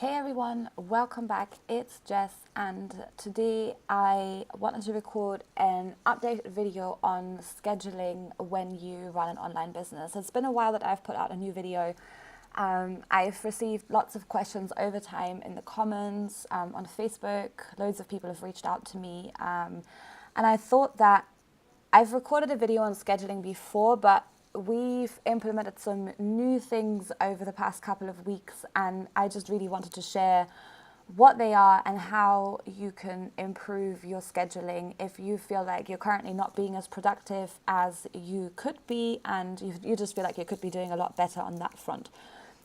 Hey everyone, welcome back. It's Jess, and today I wanted to record an updated video on scheduling when you run an online business. It's been a while that I've put out a new video. I've received lots of questions over time in the comments, on Facebook. Loads of people have reached out to me, and I thought that I've recorded a video on scheduling before, but we've implemented some new things over the past couple of weeks, and I just really wanted to share what they are and how you can improve your scheduling if you feel like you're currently not being as productive as you could be, and you just feel like you could be doing a lot better on that front.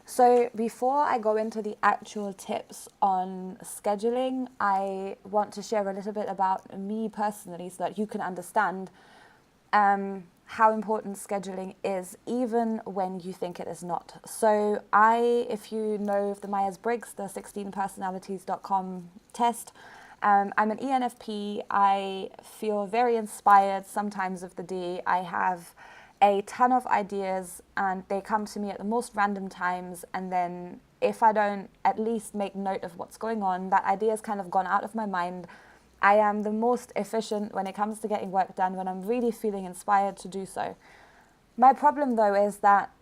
So before I go into the actual tips on scheduling, I want to share a little bit about me personally so that you can understand how important scheduling is, even when you think it is not. So if you know of the Myers-Briggs, the 16personalities.com test, I'm an ENFP. I feel very inspired sometimes of the day. I have a ton of ideas and they come to me at the most random times, and then if I don't at least make note of what's going on, that idea has kind of gone out of my mind. I am the most efficient when it comes to getting work done when I'm really feeling inspired to do so. My problem, though, is that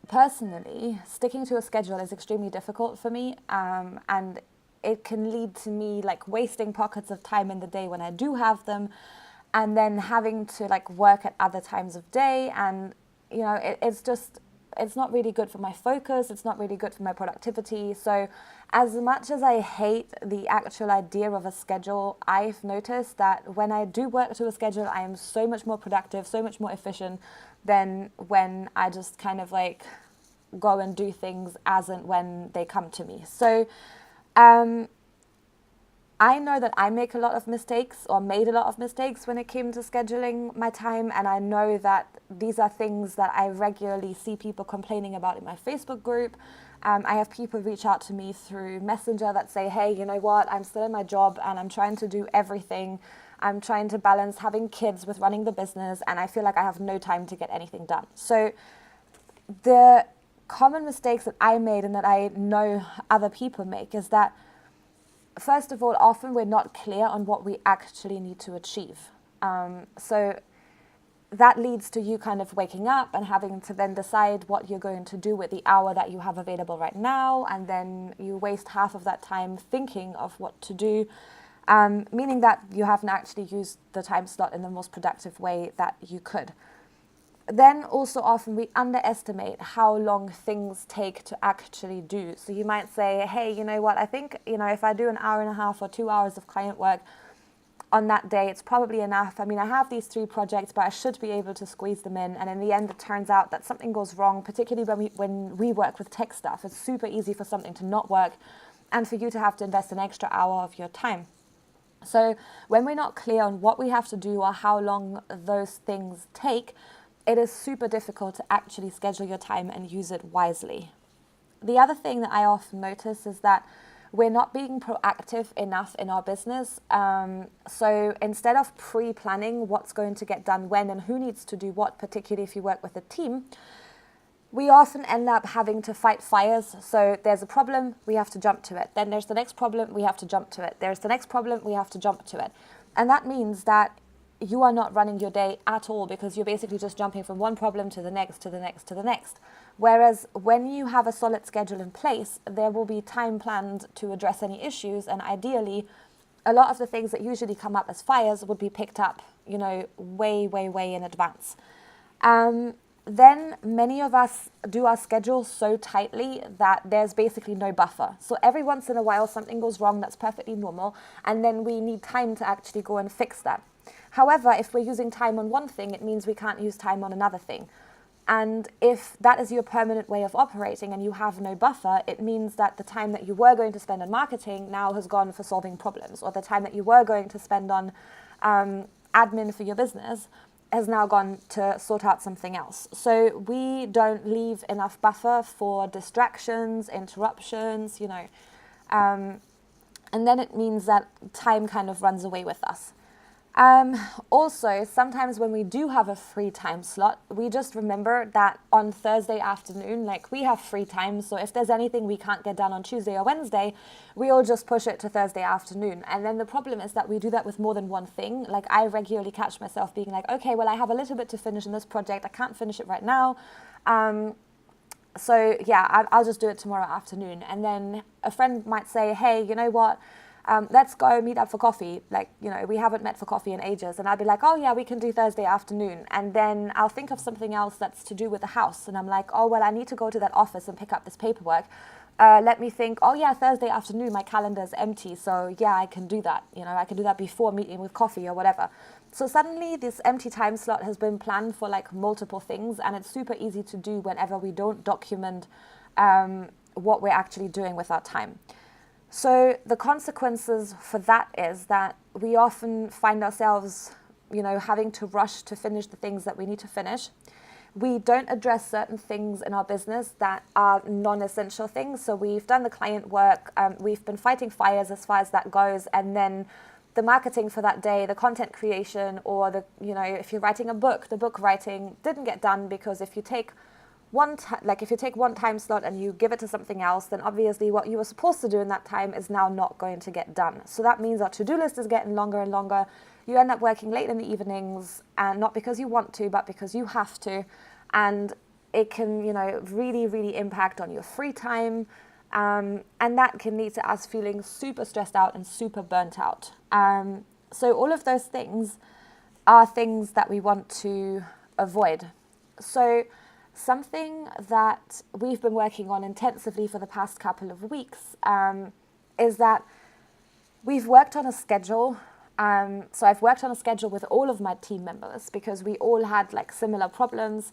personally, sticking to a schedule is extremely difficult for me, and it can lead to me like wasting pockets of time in the day when I do have them, and then having to like work at other times of day, and it's not really good for my focus, it's not really good for my productivity. So as much as I hate the actual idea of a schedule, I've noticed that when I do work to a schedule, I am so much more productive, so much more efficient than when I just kind of like go and do things as and when they come to me. So I know that I make a lot of mistakes, or made a lot of mistakes when it came to scheduling my time, and I know that these are things that I regularly see people complaining about in my Facebook group. I have people reach out to me through Messenger that say, hey, you know what, I'm still in my job and I'm trying to do everything. I'm trying to balance having kids with running the business, and I feel like I have no time to get anything done. So the common mistakes that I made and that I know other people make is that, first of all, often we're not clear on what we actually need to achieve. So that leads to you kind of waking up and having to then decide what you're going to do with the hour that you have available right now, and then you waste half of that time thinking of what to do, meaning that you haven't actually used the time slot in the most productive way that you could. Then also often we underestimate how long things take to actually do. So you might say, hey, you know what, I think, if I do an hour and a half or 2 hours of client work on that day, it's probably enough. I mean, I have these 3 projects, but I should be able to squeeze them in. And in the end, it turns out that something goes wrong, particularly when we work with tech stuff. It's super easy for something to not work and for you to have to invest an extra hour of your time. So when we're not clear on what we have to do or how long those things take, it is super difficult to actually schedule your time and use it wisely. The other thing that I often notice is that we're not being proactive enough in our business. So instead of pre-planning what's going to get done when and who needs to do what, particularly if you work with a team, we often end up having to fight fires. So there's a problem, we have to jump to it. Then there's the next problem, we have to jump to it. There's the next problem, we have to jump to it. And that means that you are not running your day at all, because you're basically just jumping from one problem to the next, to the next, to the next. Whereas when you have a solid schedule in place, there will be time planned to address any issues, and ideally, a lot of the things that usually come up as fires would be picked up, way, way, way in advance. Then many of us do our schedule so tightly that there's basically no buffer. So every once in a while, something goes wrong that's perfectly normal, and then we need time to actually go and fix that. However, if we're using time on one thing, it means we can't use time on another thing. And if that is your permanent way of operating and you have no buffer, it means that the time that you were going to spend on marketing now has gone for solving problems, or the time that you were going to spend on admin for your business has now gone to sort out something else. So we don't leave enough buffer for distractions, interruptions, and then it means that time kind of runs away with us. Also, sometimes when we do have a free time slot, we just remember that on Thursday afternoon, like we have free time. So if there's anything we can't get done on Tuesday or Wednesday, we'll just push it to Thursday afternoon. And then the problem is that we do that with more than one thing. Like I regularly catch myself being like, okay, well, I have a little bit to finish in this project. I can't finish it right now. So yeah, I'll just do it tomorrow afternoon. And then a friend might say, hey, you know what? Let's go meet up for coffee. Like, you know, we haven't met for coffee in ages. And I'd be like, oh yeah, we can do Thursday afternoon. And then I'll think of something else that's to do with the house. And I'm like, oh, well, I need to go to that office and pick up this paperwork. Let me think, oh yeah, Thursday afternoon, my calendar's empty. So yeah, I can do that. You know, I can do that before meeting with coffee or whatever. So suddenly this empty time slot has been planned for like multiple things. And it's super easy to do whenever we don't document what we're actually doing with our time. So the consequences for that is that we often find ourselves, you know, having to rush to finish the things that we need to finish. We don't address certain things in our business that are non-essential things. So we've done the client work, we've been fighting fires as far as that goes, and then the marketing for that day, the content creation, or the, you know, if you're writing a book, the book writing didn't get done because if you take one time slot and you give it to something else, then obviously what you were supposed to do in that time is now not going to get done. So that means our to-do list is getting longer and longer. You end up working late in the evenings, and not because you want to, but because you have to. And it can, you know, really, really impact on your free time. And that can lead to us feeling super stressed out and super burnt out. So all of those things are things that we want to avoid. So something that we've been working on intensively for the past couple of weeks is that we've worked on a schedule. So I've worked on a schedule with all of my team members because we all had like similar problems.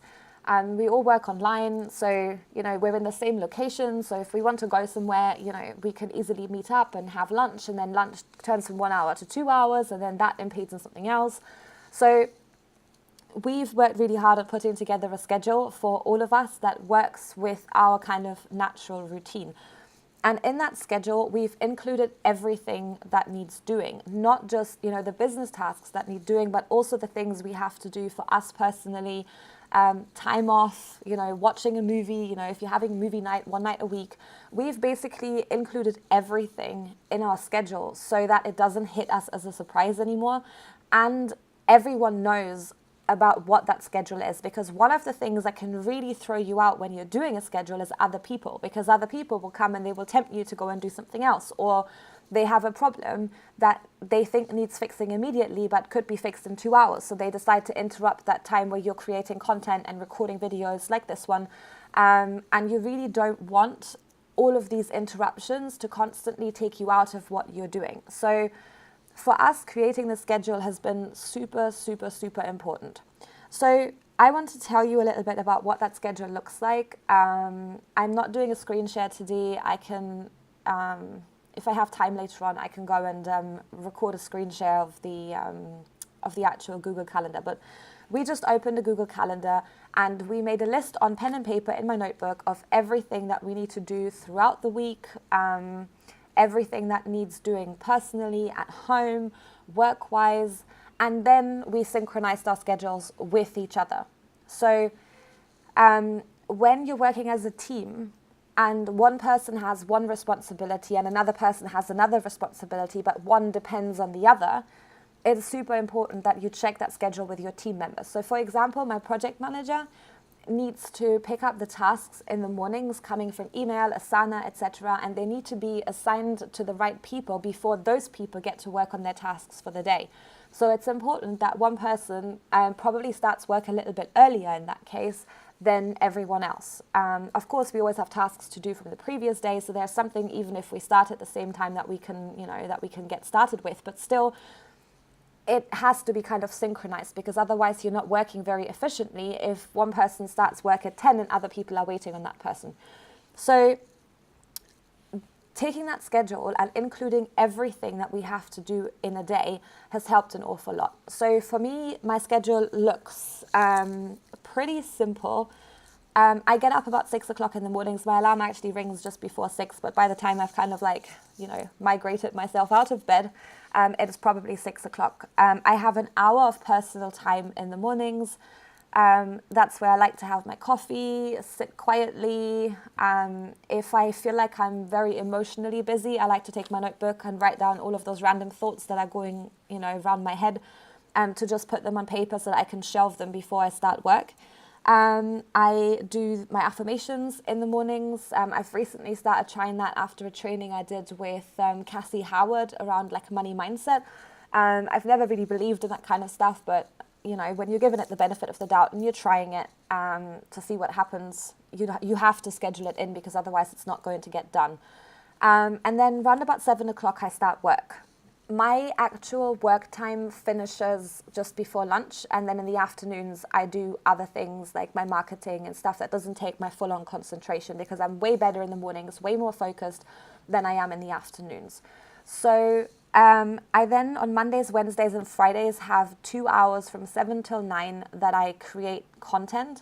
We all work online, so, you know, we're in the same location. So if we want to go somewhere, you know, we can easily meet up and have lunch, and then lunch turns from 1 hour to 2 hours, and then that impedes on something else. So we've worked really hard at putting together a schedule for all of us that works with our kind of natural routine. And in that schedule, we've included everything that needs doing, not just, you know, the business tasks that need doing, but also the things we have to do for us personally, time off, you know, watching a movie, you know, if you're having movie night, one night a week. We've basically included everything in our schedule so that it doesn't hit us as a surprise anymore. And everyone knows about what that schedule is, because one of the things that can really throw you out when you're doing a schedule is other people, because other people will come and they will tempt you to go and do something else, or they have a problem that they think needs fixing immediately but could be fixed in 2 hours, so they decide to interrupt that time where you're creating content and recording videos like this one, and you really don't want all of these interruptions to constantly take you out of what you're doing. So for us, creating the schedule has been super, super, super important. So I want to tell you a little bit about what that schedule looks like. I'm not doing a screen share today. I can, if I have time later on, I can go and record a screen share of the actual Google Calendar. But we just opened a Google Calendar and we made a list on pen and paper in my notebook of everything that we need to do throughout the week. Everything that needs doing personally, at home, work-wise, and then we synchronized our schedules with each other. So when you're working as a team and one person has one responsibility and another person has another responsibility, but one depends on the other, it's super important that you check that schedule with your team members. So for example, my project manager needs to pick up the tasks in the mornings coming from email, Asana, etc., and they need to be assigned to the right people before those people get to work on their tasks for the day. So it's important that one person probably starts work a little bit earlier in that case than everyone else. Of course, we always have tasks to do from the previous day, so there's something even if we start at the same time that we can, you know, that we can get started with, but still it has to be kind of synchronized, because otherwise you're not working very efficiently if one person starts work at 10 and other people are waiting on that person. So taking that schedule and including everything that we have to do in a day has helped an awful lot. So for me, my schedule looks pretty simple. I get up about 6 o'clock in the mornings. My alarm actually rings just before 6, but by the time I've kind of like, migrated myself out of bed, it's probably 6 o'clock. I have an hour of personal time in the mornings. That's where I like to have my coffee, sit quietly. If I feel like I'm very emotionally busy, I like to take my notebook and write down all of those random thoughts that are going, around my head, to just put them on paper so that I can shelve them before I start work. I do my affirmations in the mornings. I've recently started trying that after a training I did with Cassie Howard around like money mindset. I've never really believed in that kind of stuff, but when you're giving it the benefit of the doubt and you're trying it to see what happens, you have to schedule it in because otherwise it's not going to get done. And then round about 7 o'clock, I start work. My actual work time finishes just before lunch, and then in the afternoons I do other things like my marketing and stuff that doesn't take my full-on concentration because I'm way better in the mornings, way more focused than I am in the afternoons. So I then on Mondays, Wednesdays and Fridays have 2 hours from 7 till 9 that I create content,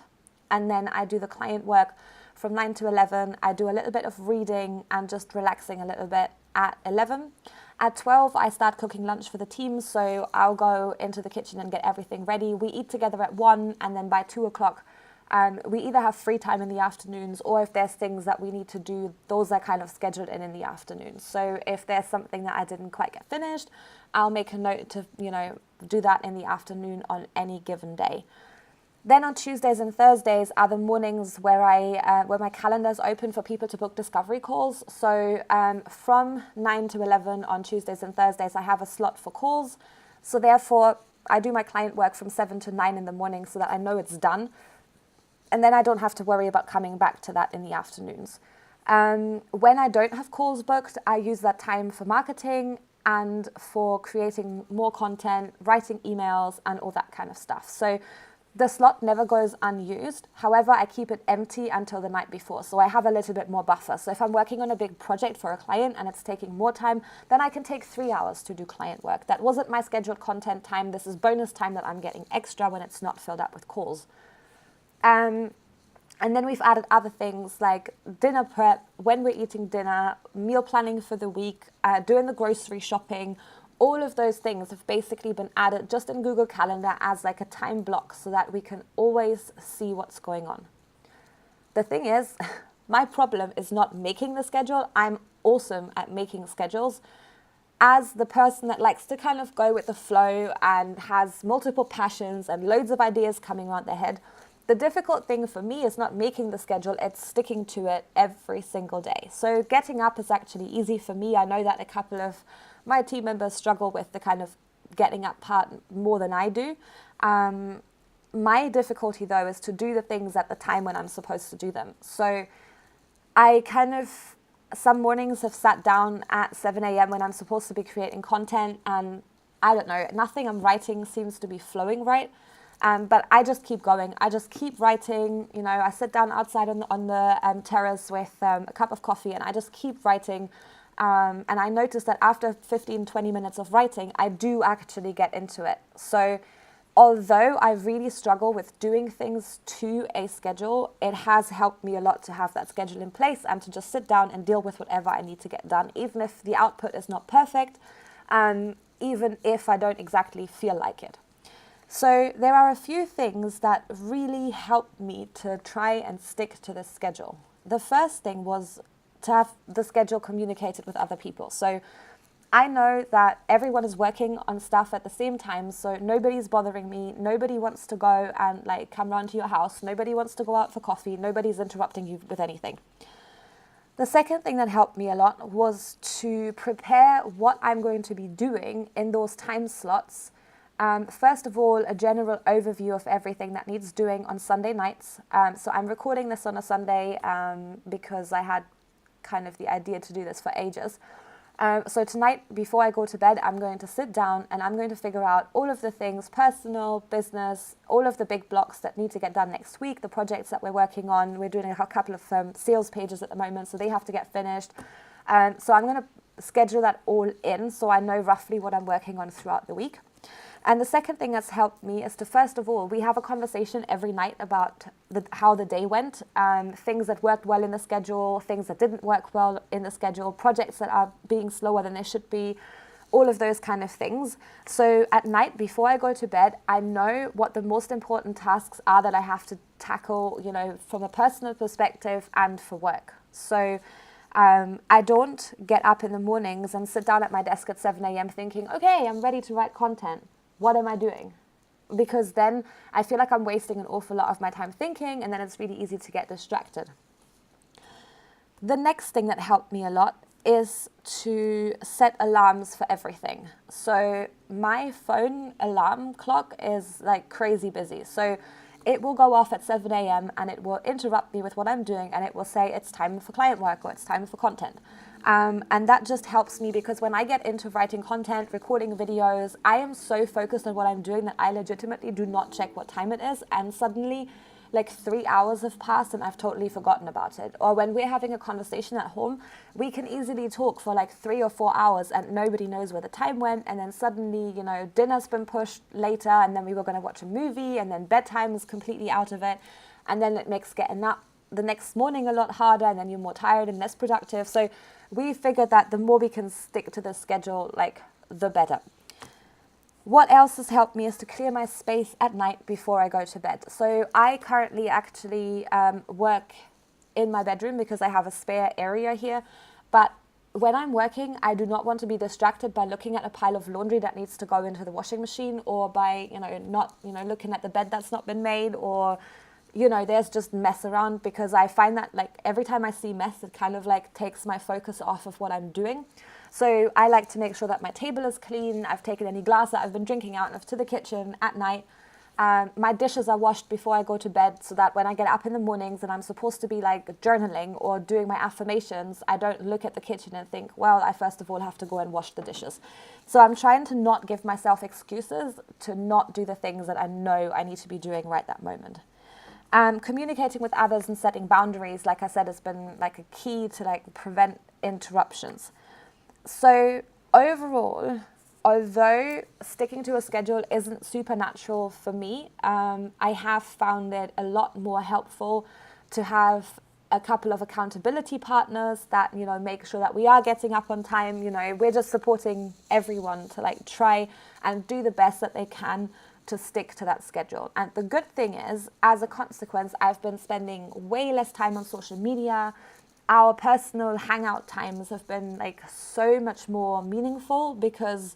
and then I do the client work from 9 to 11. I do a little bit of reading and just relaxing a little bit at 11. At 12, I start cooking lunch for the team, so I'll go into the kitchen and get everything ready. We eat together at 1, and then by 2 o'clock, we either have free time in the afternoons, or if there's things that we need to do, those are kind of scheduled in the afternoon. So if there's something that I didn't quite get finished, I'll make a note to, do that in the afternoon on any given day. Then on Tuesdays and Thursdays are the mornings where where my calendar is open for people to book discovery calls. So from 9 to 11 on Tuesdays and Thursdays, I have a slot for calls. So therefore, I do my client work from 7 to 9 in the morning so that I know it's done. And then I don't have to worry about coming back to that in the afternoons. When I don't have calls booked, I use that time for marketing and for creating more content, writing emails, and all that kind of stuff. So the slot never goes unused. However, I keep it empty until the night before. So I have a little bit more buffer. So if I'm working on a big project for a client and it's taking more time, then I can take 3 hours to do client work. That wasn't my scheduled content time. This is bonus time that I'm getting extra when it's not filled up with calls. And then we've added other things like dinner prep, when we're eating dinner, meal planning for the week, doing the grocery shopping. All of those things have basically been added just in Google Calendar as like a time block so that we can always see what's going on. The thing is, my problem is not making the schedule. I'm awesome at making schedules. As the person that likes to kind of go with the flow and has multiple passions and loads of ideas coming around their head, the difficult thing for me is not making the schedule, it's sticking to it every single day. So getting up is actually easy for me. I know that a couple of my team members struggle with the kind of getting up part more than I do. My difficulty, though, is to do the things at the time when I'm supposed to do them. So I some mornings have sat down at 7 a.m. when I'm supposed to be creating content, and I don't know, nothing I'm writing seems to be flowing right. But I just keep going. I just keep writing. I sit down outside on the terrace with a cup of coffee, and I just keep writing. And I noticed that after 15, 20 minutes of writing, I do actually get into it. So although I really struggle with doing things to a schedule, it has helped me a lot to have that schedule in place and to just sit down and deal with whatever I need to get done, even if the output is not perfect, even if I don't exactly feel like it. So there are a few things that really helped me to try and stick to this schedule. The first thing was to have the schedule communicated with other people. So I know that everyone is working on stuff at the same time, so nobody's bothering me. Nobody wants to go and come round to your house. Nobody wants to go out for coffee. Nobody's interrupting you with anything. The second thing that helped me a lot was to prepare what I'm going to be doing in those time slots. First of all, a general overview of everything that needs doing on Sunday nights. So I'm recording this on a Sunday because I had kind of the idea to do this for ages. So tonight, before I go to bed, I'm going to sit down and I'm going to figure out all of the things, personal, business, all of the big blocks that need to get done next week, the projects that we're working on. We're doing a couple of sales pages at the moment, so they have to get finished. So I'm going to schedule that all in so I know roughly what I'm working on throughout the week. And the second thing that's helped me is to, first of all, we have a conversation every night about how the day went, things that worked well in the schedule, things that didn't work well in the schedule, projects that are being slower than they should be, all of those kind of things. So at night, before I go to bed, I know what the most important tasks are that I have to tackle, from a personal perspective and for work. So I don't get up in the mornings and sit down at my desk at 7 a.m. thinking, okay, I'm ready to write content. What am I doing? Because then I feel like I'm wasting an awful lot of my time thinking, and then it's really easy to get distracted. The next thing that helped me a lot is to set alarms for everything. So my phone alarm clock is like crazy busy. So it will go off at 7 a.m. and it will interrupt me with what I'm doing, and it will say it's time for client work or it's time for content. And that just helps me, because when I get into writing content, recording videos, I am so focused on what I'm doing that I legitimately do not check what time it is. And suddenly, like 3 hours have passed and I've totally forgotten about it. Or when we're having a conversation at home, we can easily talk for like 3 or 4 hours and nobody knows where the time went. And then suddenly, dinner's been pushed later, and then we were going to watch a movie, and then bedtime is completely out of it. And then it makes getting up the next morning a lot harder, and then you're more tired and less productive. So we figured that the more we can stick to the schedule, like the better. What else has helped me is to clear my space at night before I go to bed. So I currently actually work in my bedroom because I have a spare area here. But when I'm working, I do not want to be distracted by looking at a pile of laundry that needs to go into the washing machine, or by, not, looking at the bed that's not been made, or there's just mess around, because I find that like every time I see mess, it kind of like takes my focus off of what I'm doing. So I like to make sure that my table is clean. I've taken any glass that I've been drinking out of to the kitchen at night. My dishes are washed before I go to bed, so that when I get up in the mornings and I'm supposed to be like journaling or doing my affirmations, I don't look at the kitchen and think, well, I first of all have to go and wash the dishes. So I'm trying to not give myself excuses to not do the things that I know I need to be doing right that moment. Communicating with others and setting boundaries, like I said, has been like a key to like prevent interruptions. So overall, although sticking to a schedule isn't supernatural for me, I have found it a lot more helpful to have a couple of accountability partners that, make sure that we are getting up on time. We're just supporting everyone to like try and do the best that they can to stick to that schedule. And the good thing is, as a consequence, I've been spending way less time on social media. Our personal hangout times have been like so much more meaningful, because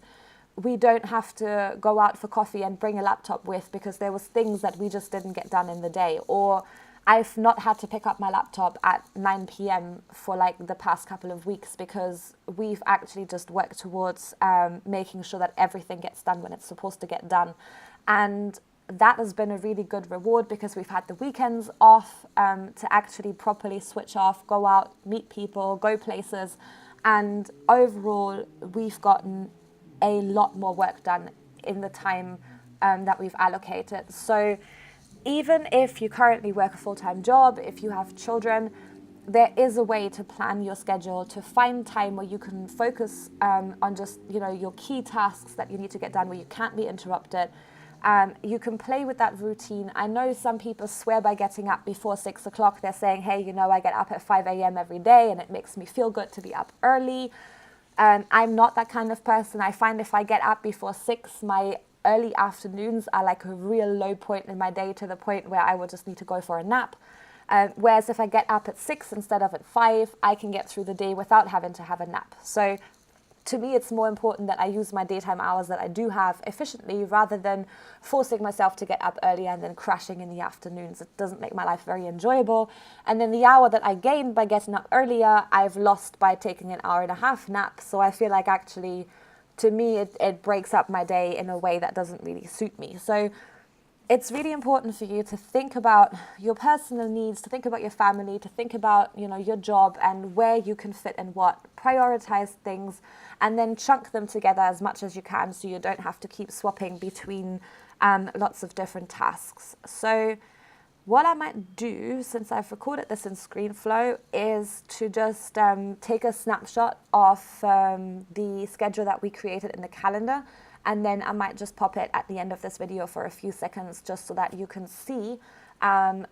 we don't have to go out for coffee and bring a laptop with, because there was things that we just didn't get done in the day. Or I've not had to pick up my laptop at 9 p.m. for like the past couple of weeks, because we've actually just worked towards making sure that everything gets done when it's supposed to get done. And that has been a really good reward, because we've had the weekends off to actually properly switch off, go out, meet people, go places. And overall, we've gotten a lot more work done in the time that we've allocated. So even if you currently work a full-time job, if you have children, there is a way to plan your schedule, to find time where you can focus on just, your key tasks that you need to get done, where you can't be interrupted. You can play with that routine. I know some people swear by getting up before 6 o'clock. They're saying, hey, I get up at 5 a.m. every day and it makes me feel good to be up early. I'm not that kind of person. I find if I get up before 6, my early afternoons are like a real low point in my day, to the point where I will just need to go for a nap. Whereas if I get up at 6 instead of at 5, I can get through the day without having to have a nap. So to me, it's more important that I use my daytime hours that I do have efficiently, rather than forcing myself to get up earlier and then crashing in the afternoons. It doesn't make my life very enjoyable. And then the hour that I gained by getting up earlier, I've lost by taking an hour and a half nap. So I feel like actually, to me, it breaks up my day in a way that doesn't really suit me. So it's really important for you to think about your personal needs, to think about your family, to think about, your job and where you can fit in what, prioritize things, and then chunk them together as much as you can, so you don't have to keep swapping between lots of different tasks. So what I might do, since I've recorded this in ScreenFlow, is to just take a snapshot of the schedule that we created in the calendar, and then I might just pop it at the end of this video for a few seconds just so that you can see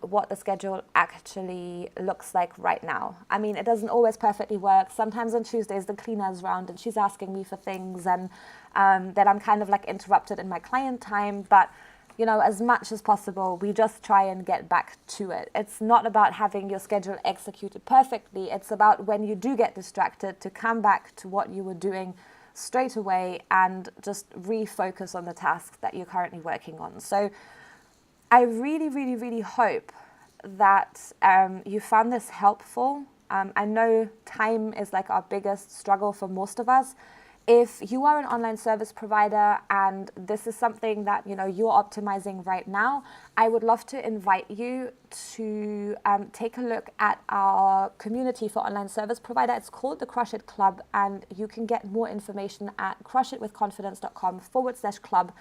what the schedule actually looks like right now. I mean, it doesn't always perfectly work. Sometimes on Tuesdays the cleaner's round and she's asking me for things, and then I'm kind of like interrupted in my client time, but you know, as much as possible, we just try and get back to it. It's not about having your schedule executed perfectly. It's about when you do get distracted to come back to what you were doing straight away and just refocus on the tasks that you're currently working on. So I really, really, really hope that you found this helpful. I know time is like our biggest struggle for most of us. If you are an online service provider and this is something that you're optimizing right now, I would love to invite you to take a look at our community for online service provider. It's called the Crush It Club, and you can get more information at crushitwithconfidence.com/club.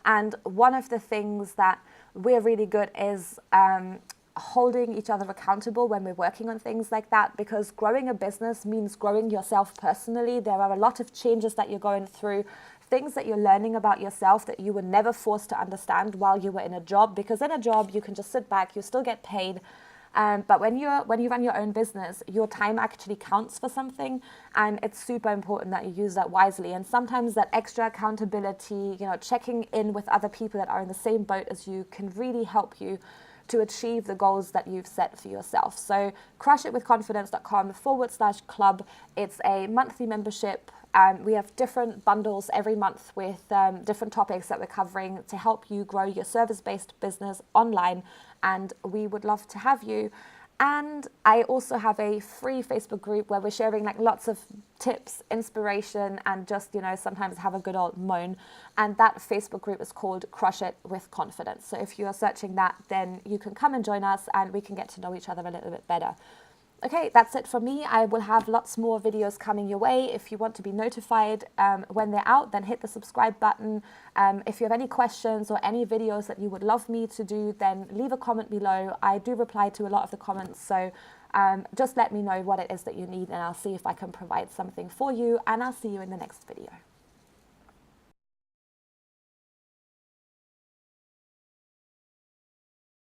And one of the things that we're really good is holding each other accountable when we're working on things like that, because growing a business means growing yourself personally. There are a lot of changes that you're going through, things that you're learning about yourself that you were never forced to understand while you were in a job, because in a job you can just sit back, you still get paid. But when you run your own business, your time actually counts for something, and it's super important that you use that wisely. And sometimes that extra accountability, checking in with other people that are in the same boat as you, can really help you to achieve the goals that you've set for yourself. So crushitwithconfidence.com/club. It's a monthly membership. We have different bundles every month with different topics that we're covering to help you grow your service-based business online, and we would love to have you. And I also have a free Facebook group where we're sharing like lots of tips, inspiration, and just, sometimes have a good old moan. And that Facebook group is called Crush It with Confidence. So if you are searching that, then you can come and join us and we can get to know each other a little bit better. Okay, that's it from me. I will have lots more videos coming your way. If you want to be notified when they're out, then hit the subscribe button. If you have any questions or any videos that you would love me to do, then leave a comment below. I do reply to a lot of the comments, so just let me know what it is that you need and I'll see if I can provide something for you, and I'll see you in the next video.